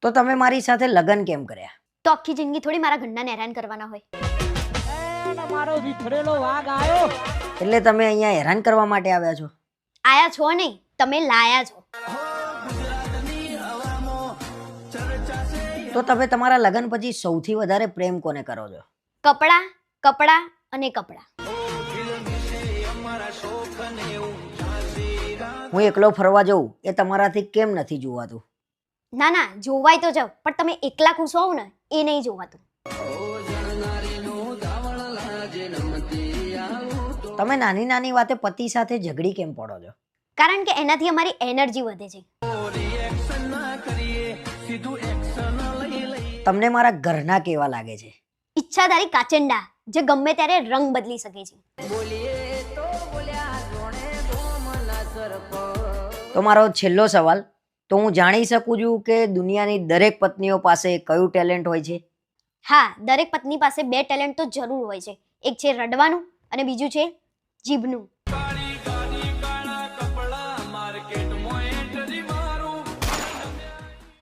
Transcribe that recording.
તો તમે મારી સાથે લગ્ન કેમ કર્યા? તો આખી જિંદગી થોડી મારા ઘરનાને હેરાન કરવાના હોય. મારો વિફરેલો વાઘ આવ્યો. એટલે તમે અહીંયા હેરાન કરવા માટે આવ્યા છો? આયા છો નહીં, તમે લાયા છો. તો તમે તમારા લગ્ન પછી સૌથી વધારે પ્રેમ કોને કરો છો? કપડા, કપડા અને કપડા. હું એકલો ફરવા જઉં એ તમારાથી કેમ નથી જોવાતું? ના ના, જોવાય તો જાવ, પણ તમે એકલા ખુશ હોવ ને એ નહીં જોવાતું. તમે નાની નાની વાતે પતિ સાથે ઝઘડી કેમ પડો છો? કારણ કે એનાથી અમારી એનર્જી વધે છે. તમને મારા ઘરના કેવા લાગે છે? ઈચ્છાધારી કાચંડા જે ગમે ત્યારે રંગ બદલી શકે છે. તો મારો છેલ્લો સવાલ, તો હું જાણી શકું છું કે દુનિયાની દરેક પત્નીઓ પાસે કયું ટેલેન્ટ હોય છે? હા, દરેક પત્ની પાસે બે ટેલેન્ટ તો જરૂર હોય છે. એક છે રડવાનું અને બીજું છે જીભનું.